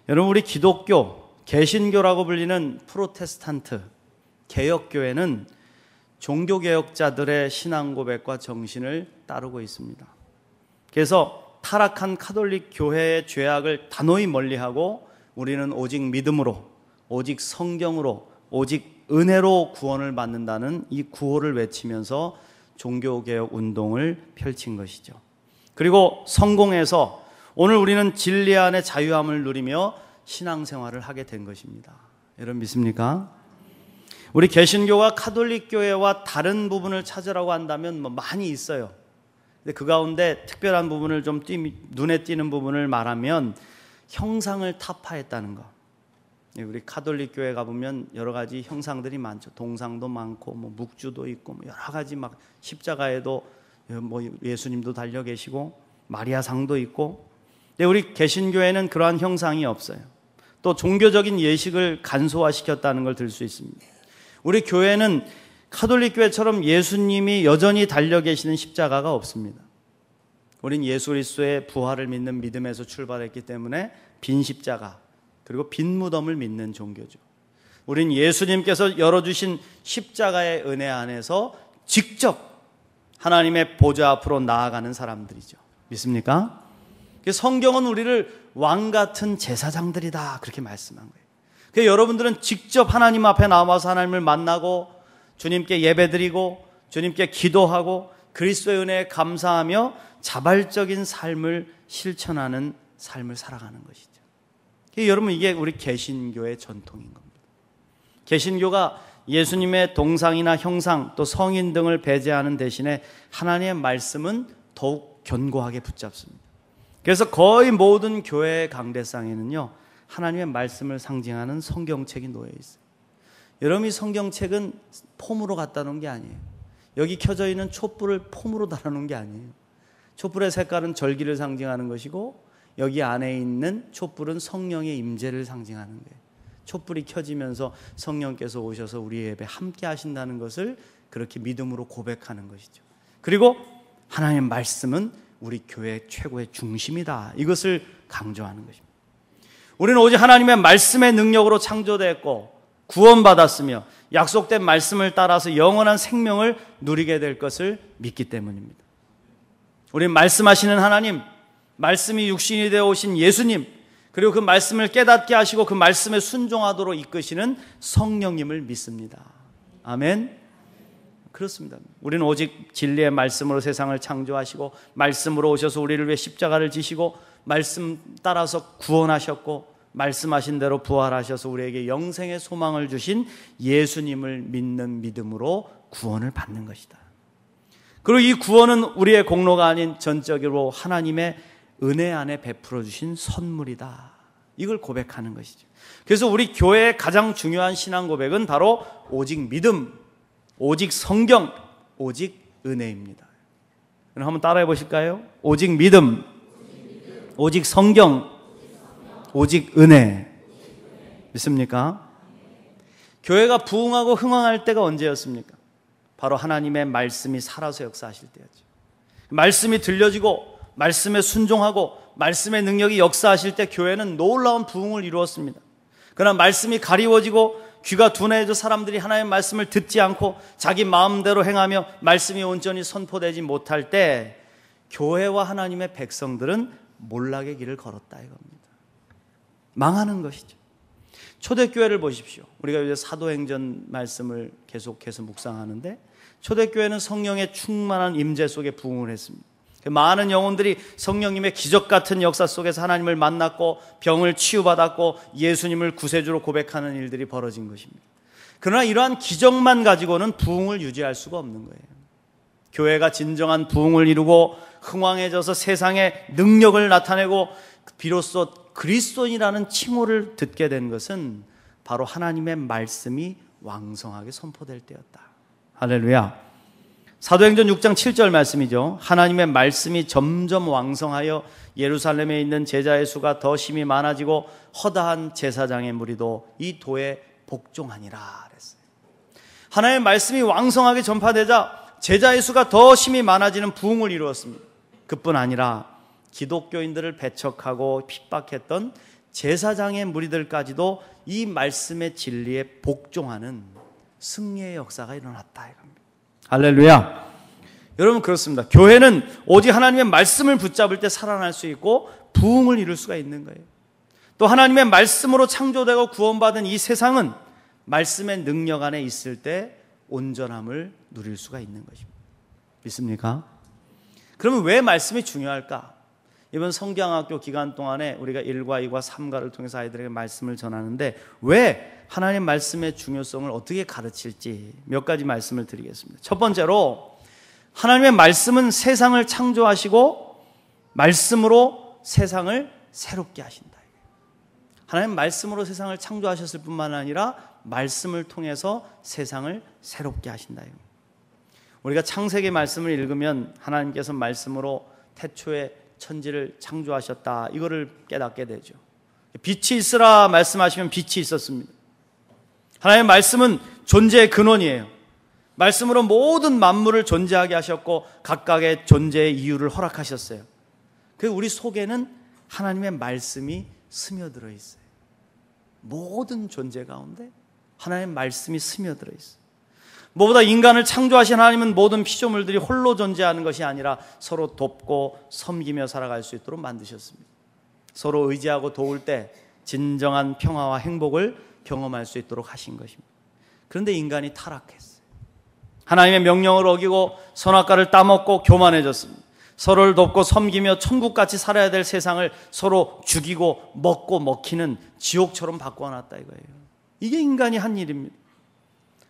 여러분, 우리 기독교, 개신교라고 불리는 프로테스탄트, 개혁교회는 종교개혁자들의 신앙 고백과 정신을 따르고 있습니다. 그래서 타락한 카톨릭 교회의 죄악을 단호히 멀리하고 우리는 오직 믿음으로, 오직 성경으로, 오직 은혜로 구원을 받는다는 이 구호를 외치면서 종교개혁 운동을 펼친 것이죠. 그리고 성공해서 오늘 우리는 진리 안의 자유함을 누리며 신앙생활을 하게 된 것입니다. 여러분 믿습니까? 우리 개신교가 카톨릭 교회와 다른 부분을 찾으라고 한다면 많이 있어요. 근데 그 가운데 특별한 부분을 좀 눈에 띄는 부분을 말하면 형상을 타파했다는 거. 우리 카톨릭 교회 가보면 여러 가지 형상들이 많죠. 동상도 많고 묵주도 있고 여러 가지 막 십자가에도 예수님도 달려 계시고 마리아상도 있고. 근데 우리 개신교회는 그러한 형상이 없어요. 또 종교적인 예식을 간소화시켰다는 걸 들 수 있습니다. 우리 교회는 카톨릭 교회처럼 예수님이 여전히 달려 계시는 십자가가 없습니다. 우린 예수 그리스도의 부활을 믿는 믿음에서 출발했기 때문에 빈 십자가 그리고 빈 무덤을 믿는 종교죠. 우린 예수님께서 열어주신 십자가의 은혜 안에서 직접 하나님의 보좌 앞으로 나아가는 사람들이죠. 믿습니까? 성경은 우리를 왕같은 제사장들이다 그렇게 말씀한 거예요. 그래서 여러분들은 직접 하나님 앞에 나와서 하나님을 만나고 주님께 예배드리고 주님께 기도하고 그리스도의 은혜에 감사하며 자발적인 삶을 실천하는 삶을 살아가는 것이죠. 여러분, 이게 우리 개신교의 전통인 겁니다. 개신교가 예수님의 동상이나 형상 또 성인 등을 배제하는 대신에 하나님의 말씀은 더욱 견고하게 붙잡습니다. 그래서 거의 모든 교회의 강대상에는요 하나님의 말씀을 상징하는 성경책이 놓여 있어요. 여러분, 이 성경책은 폼으로 갖다 놓은 게 아니에요. 여기 켜져 있는 촛불을 폼으로 달아놓은 게 아니에요. 촛불의 색깔은 절기를 상징하는 것이고 여기 안에 있는 촛불은 성령의 임재를 상징하는 거예요. 촛불이 켜지면서 성령께서 오셔서 우리의 예배 함께 하신다는 것을 그렇게 믿음으로 고백하는 것이죠. 그리고 하나님의 말씀은 우리 교회의 최고의 중심이다. 이것을 강조하는 것입니다. 우리는 오직 하나님의 말씀의 능력으로 창조되었고 구원받았으며 약속된 말씀을 따라서 영원한 생명을 누리게 될 것을 믿기 때문입니다. 우리는 말씀하시는 하나님, 말씀이 육신이 되어 오신 예수님, 그리고 그 말씀을 깨닫게 하시고 그 말씀에 순종하도록 이끄시는 성령님을 믿습니다. 아멘. 그렇습니다. 우리는 오직 진리의 말씀으로 세상을 창조하시고 말씀으로 오셔서 우리를 위해 십자가를 지시고 말씀 따라서 구원하셨고 말씀하신 대로 부활하셔서 우리에게 영생의 소망을 주신 예수님을 믿는 믿음으로 구원을 받는 것이다. 그리고 이 구원은 우리의 공로가 아닌 전적으로 하나님의 은혜 안에 베풀어 주신 선물이다. 이걸 고백하는 것이죠. 그래서 우리 교회의 가장 중요한 신앙 고백은 바로 오직 믿음, 오직 성경, 오직 은혜입니다. 그럼 한번 따라해 보실까요? 오직 믿음, 오직 성경, 오직 은혜. 믿습니까? 교회가 부흥하고 흥황할 때가 언제였습니까? 바로 하나님의 말씀이 살아서 역사하실 때였죠. 말씀이 들려지고 말씀에 순종하고 말씀의 능력이 역사하실 때 교회는 놀라운 부흥을 이루었습니다. 그러나 말씀이 가리워지고 귀가 둔해져 사람들이 하나님의 말씀을 듣지 않고 자기 마음대로 행하며 말씀이 온전히 선포되지 못할 때 교회와 하나님의 백성들은 몰락의 길을 걸었다 이겁니다. 망하는 것이죠. 초대교회를 보십시오. 우리가 이제 사도행전 말씀을 계속해서 묵상하는데 초대교회는 성령의 충만한 임재 속에 부흥을 했습니다. 많은 영혼들이 성령님의 기적 같은 역사 속에서 하나님을 만났고 병을 치유받았고 예수님을 구세주로 고백하는 일들이 벌어진 것입니다. 그러나 이러한 기적만 가지고는 부흥을 유지할 수가 없는 거예요. 교회가 진정한 부흥을 이루고 흥왕해져서 세상에 능력을 나타내고 비로소 그리스도인이라는 칭호를 듣게 된 것은 바로 하나님의 말씀이 왕성하게 선포될 때였다. 할렐루야. 사도행전 6장 7절 말씀이죠. 하나님의 말씀이 점점 왕성하여 예루살렘에 있는 제자의 수가 더 심히 많아지고 허다한 제사장의 무리도 이 도에 복종하니라 그랬어요. 하나님의 말씀이 왕성하게 전파되자 제자의 수가 더 심히 많아지는 부흥을 이루었습니다. 그뿐 아니라 기독교인들을 배척하고 핍박했던 제사장의 무리들까지도 이 말씀의 진리에 복종하는 승리의 역사가 일어났다 이겁니다. 할렐루야. 여러분 그렇습니다. 교회는 오직 하나님의 말씀을 붙잡을 때 살아날 수 있고 부흥을 이룰 수가 있는 거예요. 또 하나님의 말씀으로 창조되고 구원받은 이 세상은 말씀의 능력 안에 있을 때 온전함을 누릴 수가 있는 것입니다. 믿습니까? 그러면 왜 말씀이 중요할까? 이번 성경학교 기간 동안에 우리가 1과 2과 3과를 통해서 아이들에게 말씀을 전하는데 왜 하나님 말씀의 중요성을 어떻게 가르칠지 몇 가지 말씀을 드리겠습니다. 첫 번째로 하나님의 말씀은 세상을 창조하시고 말씀으로 세상을 새롭게 하신다. 하나님 말씀으로 세상을 창조하셨을 뿐만 아니라 말씀을 통해서 세상을 새롭게 하신다. 우리가 창세기 말씀을 읽으면 하나님께서 말씀으로 태초에 천지를 창조하셨다. 이거를 깨닫게 되죠. 빛이 있으라 말씀하시면 빛이 있었습니다. 하나님의 말씀은 존재의 근원이에요. 말씀으로 모든 만물을 존재하게 하셨고 각각의 존재의 이유를 허락하셨어요. 그 우리 속에는 하나님의 말씀이 스며들어 있어요. 모든 존재 가운데 하나님의 말씀이 스며들어 있어요. 무엇보다 인간을 창조하신 하나님은 모든 피조물들이 홀로 존재하는 것이 아니라 서로 돕고 섬기며 살아갈 수 있도록 만드셨습니다. 서로 의지하고 도울 때 진정한 평화와 행복을 경험할 수 있도록 하신 것입니다. 그런데 인간이 타락했어요. 하나님의 명령을 어기고 선악과를 따먹고 교만해졌습니다. 서로를 돕고 섬기며 천국같이 살아야 될 세상을 서로 죽이고 먹고 먹히는 지옥처럼 바꿔놨다 이거예요. 이게 인간이 한 일입니다.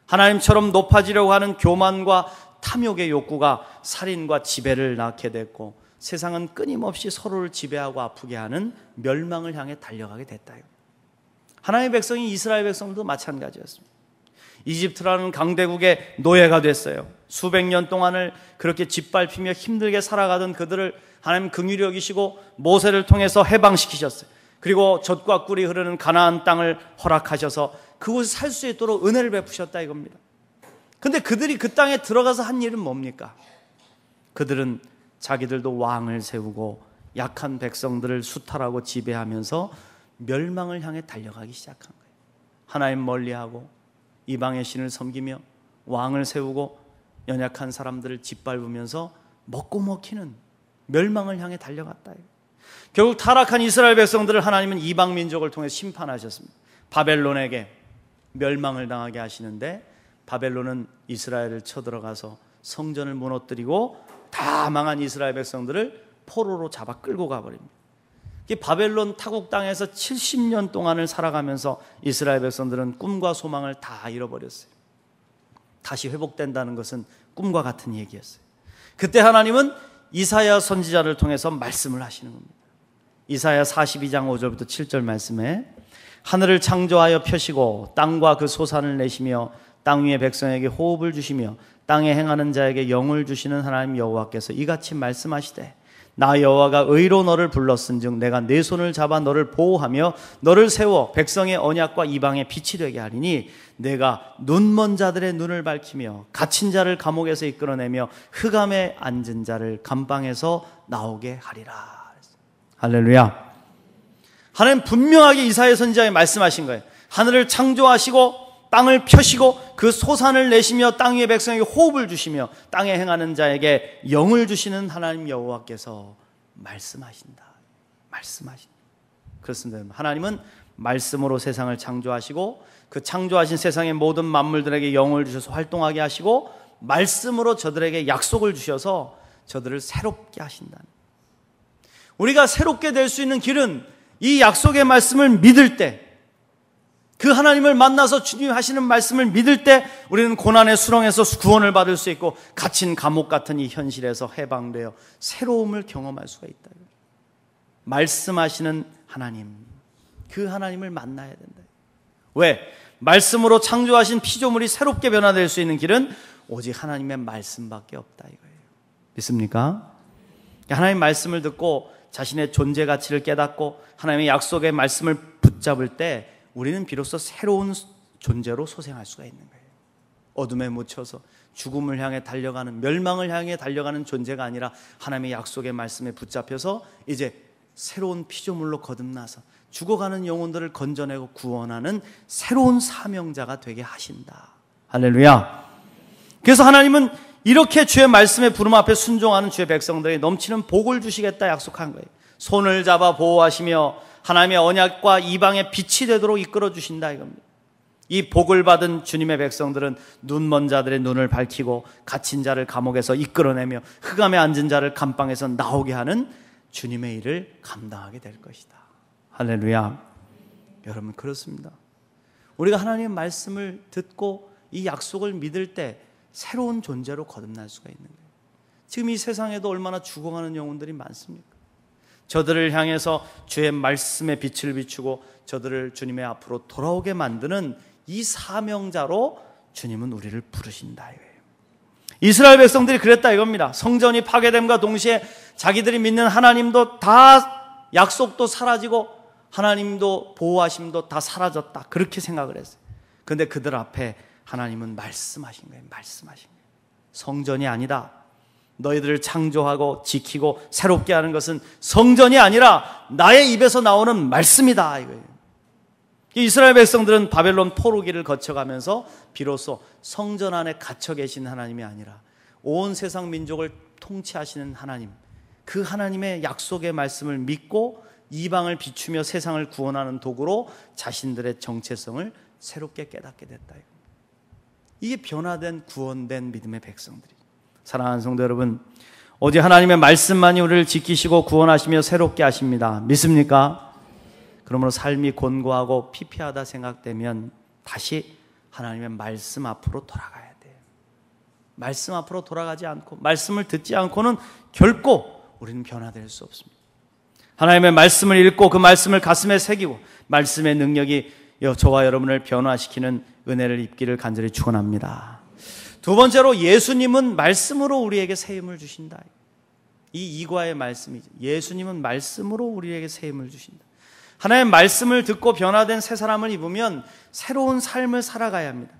하나님처럼 높아지려고 하는 교만과 탐욕의 욕구가 살인과 지배를 낳게 됐고 세상은 끊임없이 서로를 지배하고 아프게 하는 멸망을 향해 달려가게 됐다. 하나님의 백성이 이스라엘 백성들도 마찬가지였습니다. 이집트라는 강대국의 노예가 됐어요. 수백 년 동안을 그렇게 짓밟히며 힘들게 살아가던 그들을 하나님 긍휼히 여기시고 모세를 통해서 해방시키셨어요. 그리고 젖과 꿀이 흐르는 가나안 땅을 허락하셔서 그곳에 살 수 있도록 은혜를 베푸셨다 이겁니다. 근데 그들이 그 땅에 들어가서 한 일은 뭡니까? 그들은 자기들도 왕을 세우고 약한 백성들을 수탈하고 지배하면서 멸망을 향해 달려가기 시작한 거예요. 하나님 멀리하고 이방의 신을 섬기며 왕을 세우고 연약한 사람들을 짓밟으면서 먹고 먹히는 멸망을 향해 달려갔다. 결국 타락한 이스라엘 백성들을 하나님은 이방 민족을 통해 심판하셨습니다. 바벨론에게 멸망을 당하게 하시는데 바벨론은 이스라엘을 쳐들어가서 성전을 무너뜨리고 다 망한 이스라엘 백성들을 포로로 잡아 끌고 가버립니다. 바벨론 타국 땅에서 70년 동안을 살아가면서 이스라엘 백성들은 꿈과 소망을 다 잃어버렸어요. 다시 회복된다는 것은 꿈과 같은 얘기였어요. 그때 하나님은 이사야 선지자를 통해서 말씀을 하시는 겁니다. 이사야 42장 5절부터 7절 말씀에 하늘을 창조하여 펴시고 땅과 그 소산을 내시며 땅 위의 백성에게 호흡을 주시며 땅에 행하는 자에게 영을 주시는 하나님 여호와께서 이같이 말씀하시되 나 여호와가 의로 너를 불렀은즉 내가 네 손을 잡아 너를 보호하며 너를 세워 백성의 언약과 이방의 빛이 되게 하리니 내가 눈먼 자들의 눈을 밝히며 갇힌 자를 감옥에서 이끌어내며 흑암에 앉은 자를 감방에서 나오게 하리라. 할렐루야. 하나님 분명하게 이사야 선지자에 말씀하신 거예요. 하늘을 창조하시고 땅을 펴시고 그 소산을 내시며 땅 위의 백성에게 호흡을 주시며 땅에 행하는 자에게 영을 주시는 하나님 여호와께서 말씀하신다. 그렇습니다. 하나님은 말씀으로 세상을 창조하시고 그 창조하신 세상의 모든 만물들에게 영을 주셔서 활동하게 하시고 말씀으로 저들에게 약속을 주셔서 저들을 새롭게 하신다. 우리가 새롭게 될 수 있는 길은 이 약속의 말씀을 믿을 때, 그 하나님을 만나서 주님 하시는 말씀을 믿을 때 우리는 고난의 수렁에서 구원을 받을 수 있고 갇힌 감옥 같은 이 현실에서 해방되어 새로움을 경험할 수가 있다. 말씀하시는 하나님, 그 하나님을 만나야 된다. 왜? 말씀으로 창조하신 피조물이 새롭게 변화될 수 있는 길은 오직 하나님의 말씀밖에 없다 이거예요. 믿습니까? 하나님의 말씀을 듣고 자신의 존재 가치를 깨닫고 하나님의 약속의 말씀을 붙잡을 때 우리는 비로소 새로운 존재로 소생할 수가 있는 거예요. 어둠에 묻혀서 죽음을 향해 달려가는, 멸망을 향해 달려가는 존재가 아니라 하나님의 약속의 말씀에 붙잡혀서 이제 새로운 피조물로 거듭나서 죽어가는 영혼들을 건져내고 구원하는 새로운 사명자가 되게 하신다. 할렐루야. 그래서 하나님은 이렇게 주의 말씀에 부름 앞에 순종하는 주의 백성들에게 넘치는 복을 주시겠다 약속한 거예요. 손을 잡아 보호하시며 하나님의 언약과 이방의 빛이 되도록 이끌어 주신다 이겁니다. 이 복을 받은 주님의 백성들은 눈먼 자들의 눈을 밝히고 갇힌 자를 감옥에서 이끌어내며 흑암에 앉은 자를 감방에서 나오게 하는 주님의 일을 감당하게 될 것이다. 할렐루야. 여러분, 그렇습니다. 우리가 하나님의 말씀을 듣고 이 약속을 믿을 때 새로운 존재로 거듭날 수가 있는 거예요. 지금 이 세상에도 얼마나 죽어가는 영혼들이 많습니까? 저들을 향해서 주의 말씀의 빛을 비추고 저들을 주님의 앞으로 돌아오게 만드는 이 사명자로 주님은 우리를 부르신다 이거예요. 이스라엘 백성들이 그랬다 이겁니다. 성전이 파괴됨과 동시에 자기들이 믿는 하나님도 다 약속도 사라지고 하나님도 보호하심도 다 사라졌다, 그렇게 생각을 했어요. 그런데 그들 앞에 하나님은 말씀하신 거예요. 말씀하신 거예요. 성전이 아니다. 너희들을 창조하고 지키고 새롭게 하는 것은 성전이 아니라 나의 입에서 나오는 말씀이다 이거예요. 이스라엘 백성들은 바벨론 포로기를 거쳐가면서 비로소 성전 안에 갇혀 계신 하나님이 아니라 온 세상 민족을 통치하시는 하나님, 그 하나님의 약속의 말씀을 믿고 이방을 비추며 세상을 구원하는 도구로 자신들의 정체성을 새롭게 깨닫게 됐다. 이게 변화된 구원된 믿음의 백성들이. 사랑하는 성도 여러분, 오직 하나님의 말씀만이 우리를 지키시고 구원하시며 새롭게 하십니다. 믿습니까? 그러므로 삶이 곤고하고 피폐하다 생각되면 다시 하나님의 말씀 앞으로 돌아가야 돼요. 말씀 앞으로 돌아가지 않고 말씀을 듣지 않고는 결코 우리는 변화될 수 없습니다. 하나님의 말씀을 읽고 그 말씀을 가슴에 새기고 말씀의 능력이 저와 여러분을 변화시키는 은혜를 입기를 간절히 축원합니다. 두 번째로, 예수님은 말씀으로 우리에게 새 힘을 주신다. 이 이과의 말씀이죠. 예수님은 말씀으로 우리에게 새 힘을 주신다. 하나님의 말씀을 듣고 변화된 새 사람을 입으면 새로운 삶을 살아가야 합니다.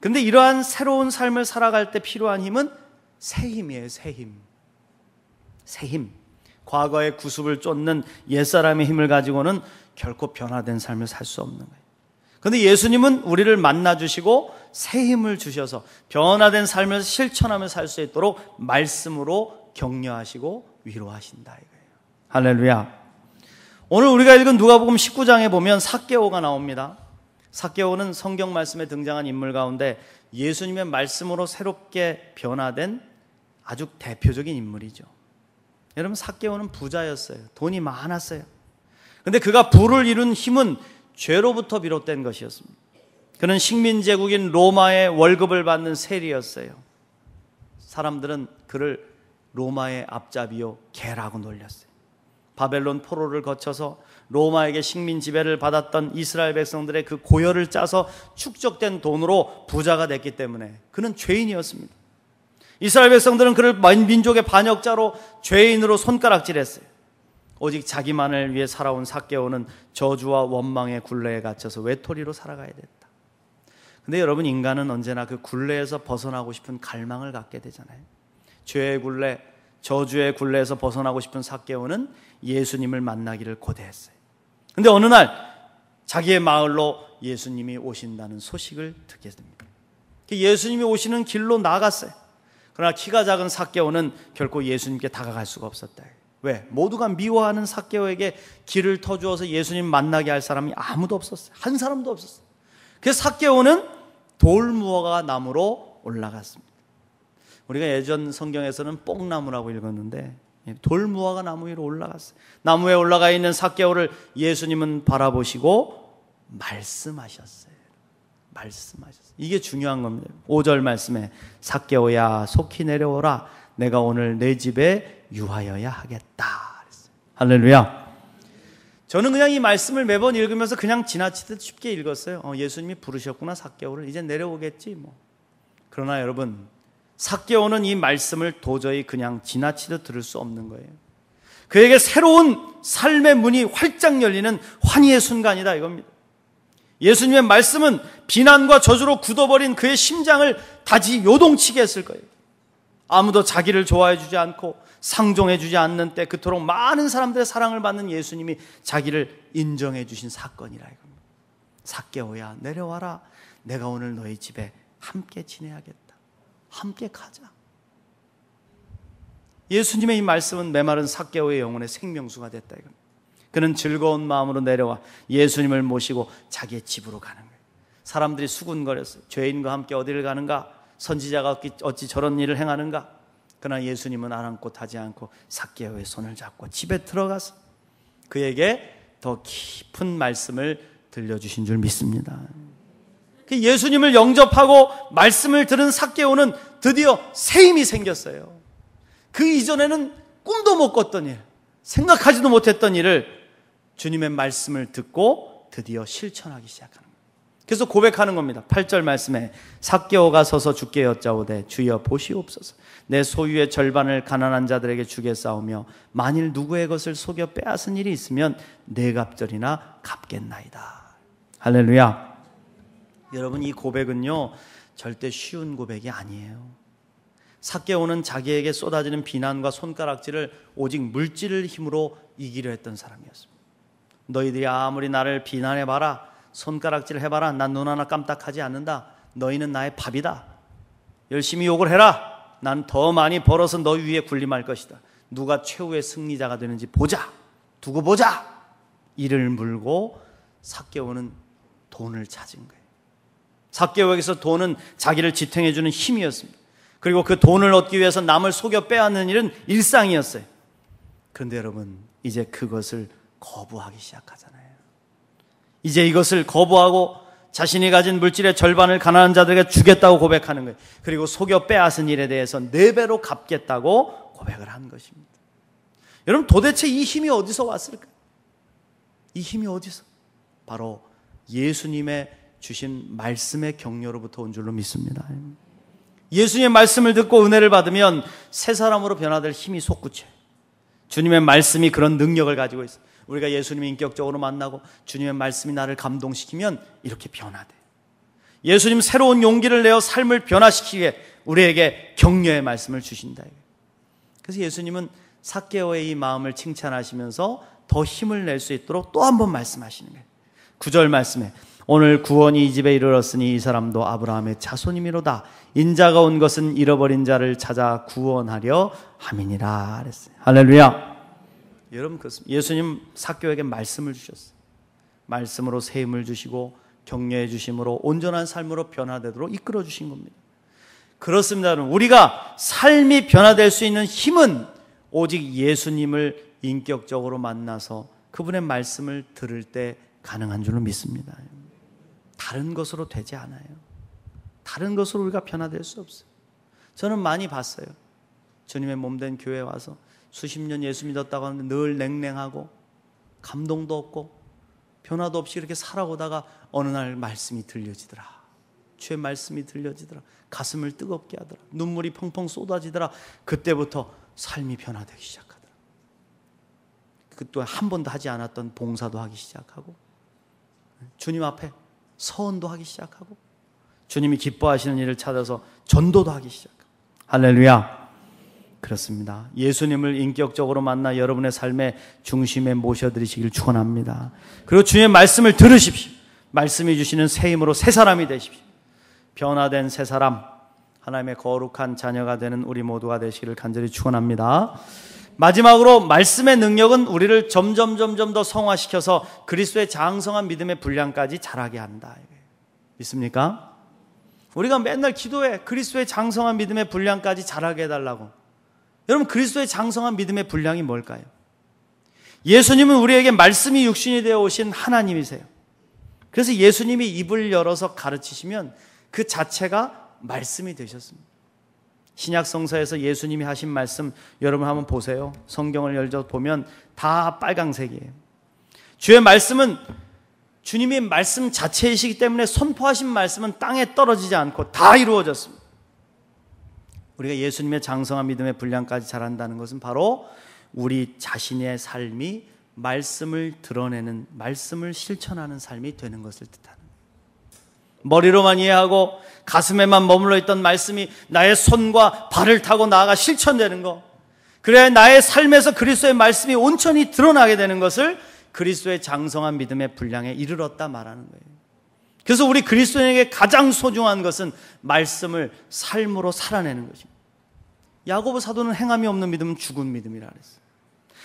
그런데 이러한 새로운 삶을 살아갈 때 필요한 힘은 새 힘이에요. 새 힘. 새 힘. 과거의 구습을 쫓는 옛사람의 힘을 가지고는 결코 변화된 삶을 살 수 없는 거예요. 그런데 예수님은 우리를 만나주시고 새 힘을 주셔서 변화된 삶을 실천하며 살 수 있도록 말씀으로 격려하시고 위로하신다 이거예요. 할렐루야. 오늘 우리가 읽은 누가복음 19장에 보면 삭개오가 나옵니다. 삭개오는 성경 말씀에 등장한 인물 가운데 예수님의 말씀으로 새롭게 변화된 아주 대표적인 인물이죠. 여러분, 삭개오는 부자였어요. 돈이 많았어요. 그런데 그가 부를 이룬 힘은 죄로부터 비롯된 것이었습니다. 그는 식민제국인 로마의 월급을 받는 세리였어요. 사람들은 그를 로마의 앞잡이요 개라고 놀렸어요. 바벨론 포로를 거쳐서 로마에게 식민 지배를 받았던 이스라엘 백성들의 그 고열을 짜서 축적된 돈으로 부자가 됐기 때문에 그는 죄인이었습니다. 이스라엘 백성들은 그를 민족의 반역자로 죄인으로 손가락질했어요. 오직 자기만을 위해 살아온 삭개오는 저주와 원망의 굴레에 갇혀서 외톨이로 살아가야 됐다. 근데 여러분, 인간은 언제나 그 굴레에서 벗어나고 싶은 갈망을 갖게 되잖아요. 죄의 굴레, 저주의 굴레에서 벗어나고 싶은 삭개오는 예수님을 만나기를 고대했어요. 근데 어느 날 자기의 마을로 예수님이 오신다는 소식을 듣게 됩니다. 예수님이 오시는 길로 나아갔어요. 그러나 키가 작은 삭개오는 결코 예수님께 다가갈 수가 없었다. 왜? 모두가 미워하는 삭개오에게 길을 터주어서 예수님 만나게 할 사람이 아무도 없었어요. 한 사람도 없었어요. 그래서 삭개오는 돌무화과 나무로 올라갔습니다. 우리가 예전 성경에서는 뽕나무라고 읽었는데 돌무화과 나무 위로 올라갔어요. 나무에 올라가 있는 삭개오를 예수님은 바라보시고 말씀하셨어요. 말씀하셨어요. 이게 중요한 겁니다. 5절 말씀에 삭개오야 속히 내려오라, 내가 오늘 내 집에 유하여야 하겠다. 할렐루야. 저는 그냥 이 말씀을 매번 읽으면서 그냥 지나치듯 쉽게 읽었어요. 예수님이 부르셨구나 삭개오를, 이제 내려오겠지 뭐. 그러나 여러분, 삭개오는 이 말씀을 도저히 그냥 지나치듯 들을 수 없는 거예요. 그에게 새로운 삶의 문이 활짝 열리는 환희의 순간이다 이겁니다. 예수님의 말씀은 비난과 저주로 굳어버린 그의 심장을 다시 요동치게 했을 거예요. 아무도 자기를 좋아해 주지 않고 상종해 주지 않는 때 그토록 많은 사람들의 사랑을 받는 예수님이 자기를 인정해 주신 사건이라 이겁니다. 삭개오야, 내려와라. 내가 오늘 너희 집에 함께 지내야겠다. 함께 가자. 예수님의 이 말씀은 메마른 삭개오의 영혼의 생명수가 됐다 이겁니다. 그는 즐거운 마음으로 내려와 예수님을 모시고 자기의 집으로 가는 거예요. 사람들이 수군거렸어요. 죄인과 함께 어디를 가는가? 선지자가 어찌 저런 일을 행하는가? 그러나 예수님은 아랑곳하지 않고 삭개오의 손을 잡고 집에 들어가서 그에게 더 깊은 말씀을 들려주신 줄 믿습니다. 예수님을 영접하고 말씀을 들은 삭개오는 드디어 새 힘이 생겼어요. 그 이전에는 꿈도 못 꿨던 일, 생각하지도 못했던 일을 주님의 말씀을 듣고 드디어 실천하기 시작하는 거예요. 그래서 고백하는 겁니다. 8절 말씀에 삭개오가 서서 주께 여짜오되 주여 보시옵소서. 내 소유의 절반을 가난한 자들에게 주겠사오며 만일 누구의 것을 속여 빼앗은 일이 있으면 네 갑절이나 갚겠나이다. 할렐루야. 여러분, 이 고백은요 절대 쉬운 고백이 아니에요. 삭개오는 자기에게 쏟아지는 비난과 손가락질을 오직 물질을 힘으로 이기려 했던 사람이었습니다. 너희들이 아무리 나를 비난해봐라, 손가락질 해봐라, 난 눈 하나 깜짝하지 않는다. 너희는 나의 밥이다. 열심히 욕을 해라. 난 더 많이 벌어서 너 위에 군림할 것이다. 누가 최후의 승리자가 되는지 보자. 두고 보자. 이를 물고 삭개오는 돈을 찾은 거예요. 삭개오에게서 돈은 자기를 지탱해주는 힘이었습니다. 그리고 그 돈을 얻기 위해서 남을 속여 빼앗는 일은 일상이었어요. 그런데 여러분, 이제 그것을 거부하기 시작하잖아요. 이제 이것을 거부하고 자신이 가진 물질의 절반을 가난한 자들에게 주겠다고 고백하는 거예요. 그리고 속여 빼앗은 일에 대해서 4배로 갚겠다고 고백을 한 것입니다. 여러분, 도대체 이 힘이 어디서 왔을까요? 이 힘이 어디서? 바로 예수님의 주신 말씀의 격려로부터 온 줄로 믿습니다. 예수님의 말씀을 듣고 은혜를 받으면 새 사람으로 변화될 힘이 솟구쳐요. 주님의 말씀이 그런 능력을 가지고 있어요. 우리가 예수님을 인격적으로 만나고 주님의 말씀이 나를 감동시키면 이렇게 변화돼. 예수님 새로운 용기를 내어 삶을 변화시키기 위해 우리에게 격려의 말씀을 주신다. 그래서 예수님은 삭개오의 이 마음을 칭찬하시면서 더 힘을 낼 수 있도록 또 한 번 말씀하시는 거예요. 9절 말씀에 오늘 구원이 이 집에 이르렀으니 이 사람도 아브라함의 자손이미로다. 인자가 온 것은 잃어버린 자를 찾아 구원하려 함이니라 그랬어요. 할렐루야. 여러분, 그렇습니다. 예수님 삭개오에게 말씀을 주셨어요. 말씀으로 새 힘을 주시고 격려해 주심으로 온전한 삶으로 변화되도록 이끌어 주신 겁니다. 그렇습니다. 우리가 삶이 변화될 수 있는 힘은 오직 예수님을 인격적으로 만나서 그분의 말씀을 들을 때 가능한 줄로 믿습니다. 다른 것으로 되지 않아요. 다른 것으로 우리가 변화될 수 없어요. 저는 많이 봤어요. 주님의 몸된 교회에 와서 수십 년 예수 믿었다고 하는데 늘 냉랭하고 감동도 없고 변화도 없이 이렇게 살아오다가 어느 날 말씀이 들려지더라. 주의 말씀이 들려지더라. 가슴을 뜨겁게 하더라. 눈물이 펑펑 쏟아지더라. 그때부터 삶이 변화되기 시작하더라. 또 한 번도 하지 않았던 봉사도 하기 시작하고 주님 앞에 서원도 하기 시작하고 주님이 기뻐하시는 일을 찾아서 전도도 하기 시작하고. 할렐루야. 그렇습니다. 예수님을 인격적으로 만나 여러분의 삶의 중심에 모셔드리시길 축원합니다. 그리고 주님의 말씀을 들으십시오. 말씀이 주시는 새 힘으로 새 사람이 되십시오. 변화된 새 사람, 하나님의 거룩한 자녀가 되는 우리 모두가 되시기를 간절히 축원합니다. 마지막으로 말씀의 능력은 우리를 점점 더 성화시켜서 그리스도의 장성한 믿음의 분량까지 자라게 한다. 믿습니까? 우리가 맨날 기도해. 그리스도의 장성한 믿음의 분량까지 자라게 해달라고. 여러분, 그리스도의 장성한 믿음의 분량이 뭘까요? 예수님은 우리에게 말씀이 육신이 되어 오신 하나님이세요. 그래서 예수님이 입을 열어서 가르치시면 그 자체가 말씀이 되셨습니다. 신약 성서에서 예수님이 하신 말씀 여러분 한번 보세요. 성경을 열어 보면 다 빨강색이에요. 주의 말씀은 주님의 말씀 자체이시기 때문에 선포하신 말씀은 땅에 떨어지지 않고 다 이루어졌습니다. 우리가 예수님의 장성한 믿음의 분량까지 자란다는 것은 바로 우리 자신의 삶이 말씀을 드러내는, 말씀을 실천하는 삶이 되는 것을 뜻하는 거예요. 머리로만 이해하고 가슴에만 머물러 있던 말씀이 나의 손과 발을 타고 나아가 실천되는 것, 그래야 나의 삶에서 그리스도의 말씀이 온전히 드러나게 되는 것을 그리스도의 장성한 믿음의 분량에 이르렀다 말하는 거예요. 그래서 우리 그리스도인에게 가장 소중한 것은 말씀을 삶으로 살아내는 것입니다. 야고보 사도는 행함이 없는 믿음은 죽은 믿음이라 그랬어요.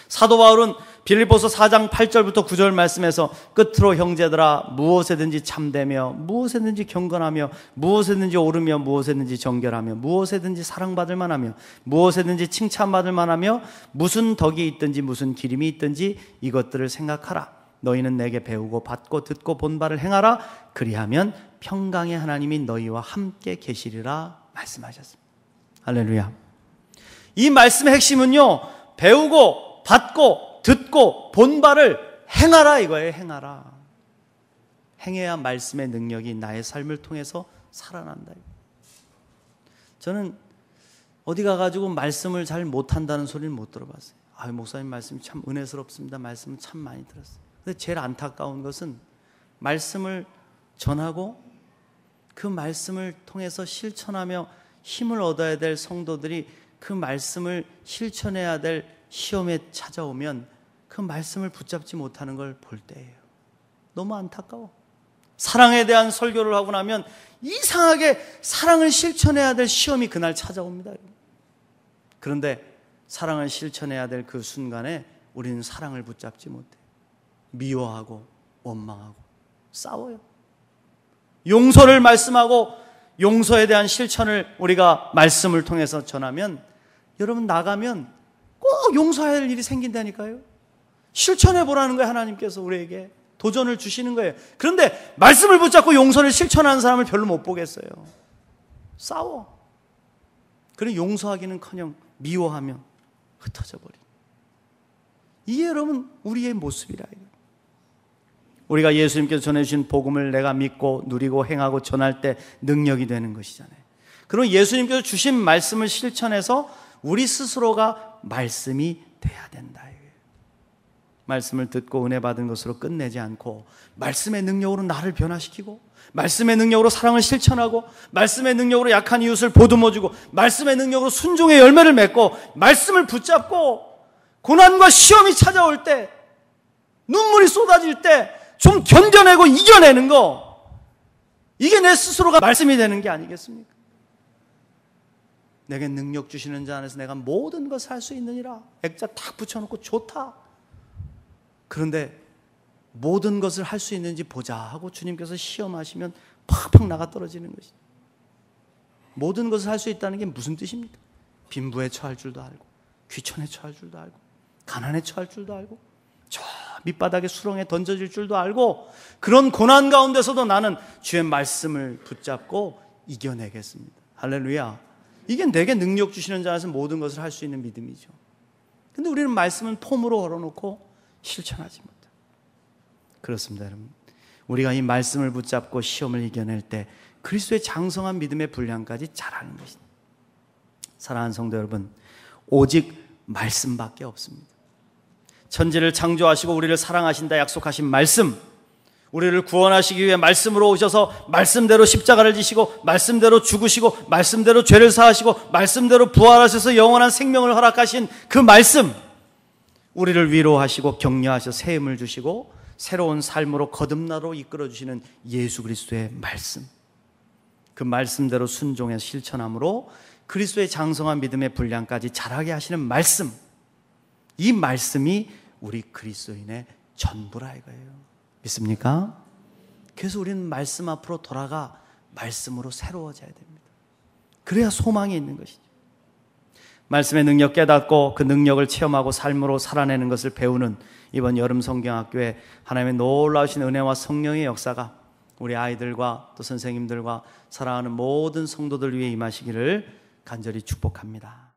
사도 바울은 빌립보서 4장 8절부터 9절 말씀에서 끝으로 형제들아 무엇에든지 참되며 무엇에든지 경건하며 무엇에든지 오르며 무엇에든지 정결하며 무엇에든지 사랑받을 만하며 무엇에든지 칭찬받을 만하며 무슨 덕이 있든지 무슨 기림이 있든지 이것들을 생각하라. 너희는 내게 배우고 받고 듣고 본 바를 행하라. 그리하면 평강의 하나님이 너희와 함께 계시리라 말씀하셨습니다. 할렐루야. 이 말씀의 핵심은요, 배우고 받고 듣고 본 바를 행하라 이거예요. 행하라. 행해야 말씀의 능력이 나의 삶을 통해서 살아난다. 저는 어디 가가지고 말씀을 잘 못한다는 소리는 못 들어봤어요. 목사님 말씀이 참 은혜스럽습니다. 말씀을 참 많이 들었어요. 근데 제일 안타까운 것은 말씀을 전하고 그 말씀을 통해서 실천하며 힘을 얻어야 될 성도들이 그 말씀을 실천해야 될 시험에 찾아오면 그 말씀을 붙잡지 못하는 걸 볼 때예요. 너무 안타까워. 사랑에 대한 설교를 하고 나면 이상하게 사랑을 실천해야 될 시험이 그날 찾아옵니다. 그런데 사랑을 실천해야 될 그 순간에 우리는 사랑을 붙잡지 못해요. 미워하고 원망하고 싸워요. 용서를 말씀하고 용서에 대한 실천을 우리가 말씀을 통해서 전하면 여러분 나가면 꼭 용서해야 할 일이 생긴다니까요. 실천해 보라는 거예요. 하나님께서 우리에게 도전을 주시는 거예요. 그런데 말씀을 붙잡고 용서를 실천하는 사람을 별로 못 보겠어요. 싸워. 그리고 용서하기는커녕 미워하며 흩어져 버린. 이게 여러분 우리의 모습이라. 우리가 예수님께서 전해주신 복음을 내가 믿고 누리고 행하고 전할 때 능력이 되는 것이잖아요. 그럼 예수님께서 주신 말씀을 실천해서 우리 스스로가 말씀이 돼야 된다. 말씀을 듣고 은혜 받은 것으로 끝내지 않고 말씀의 능력으로 나를 변화시키고 말씀의 능력으로 사랑을 실천하고 말씀의 능력으로 약한 이웃을 보듬어주고 말씀의 능력으로 순종의 열매를 맺고 말씀을 붙잡고 고난과 시험이 찾아올 때 눈물이 쏟아질 때 좀 견뎌내고 이겨내는 거, 이게 내 스스로가 말씀이 되는 게 아니겠습니까? 내게 능력 주시는 자 안에서 내가 모든 것을 할 수 있느니라. 액자 탁 붙여놓고 좋다. 그런데 모든 것을 할 수 있는지 보자 하고 주님께서 시험하시면 팍팍 나가 떨어지는 것이죠. 모든 것을 할 수 있다는 게 무슨 뜻입니까? 빈부에 처할 줄도 알고 귀천에 처할 줄도 알고 가난에 처할 줄도 알고 저 밑바닥에 수렁에 던져질 줄도 알고 그런 고난 가운데서도 나는 주의 말씀을 붙잡고 이겨내겠습니다. 할렐루야. 이게 내게 능력 주시는 자 안에서 모든 것을 할 수 있는 믿음이죠. 근데 우리는 말씀은 폼으로 걸어놓고 실천하지 못해요. 그렇습니다, 여러분. 우리가 이 말씀을 붙잡고 시험을 이겨낼 때 그리스도의 장성한 믿음의 분량까지 자라는 것입니다. 사랑하는 성도 여러분, 오직 말씀밖에 없습니다. 천지를 창조하시고 우리를 사랑하신다 약속하신 말씀, 우리를 구원하시기 위해 말씀으로 오셔서 말씀대로 십자가를 지시고 말씀대로 죽으시고 말씀대로 죄를 사하시고 말씀대로 부활하셔서 영원한 생명을 허락하신 그 말씀, 우리를 위로하시고 격려하셔서 새 힘을 주시고 새로운 삶으로 거듭나로 이끌어주시는 예수 그리스도의 말씀, 그 말씀대로 순종해 실천함으로 그리스도의 장성한 믿음의 분량까지 자라게 하시는 말씀, 이 말씀이 우리 그리스도인의 전부라 이거예요. 믿습니까? 그래서 우리는 말씀 앞으로 돌아가 말씀으로 새로워져야 됩니다. 그래야 소망이 있는 것이죠. 말씀의 능력 깨닫고 그 능력을 체험하고 삶으로 살아내는 것을 배우는 이번 여름 성경학교에 하나님의 놀라우신 은혜와 성령의 역사가 우리 아이들과 또 선생님들과 사랑하는 모든 성도들 위해 임하시기를 간절히 축복합니다.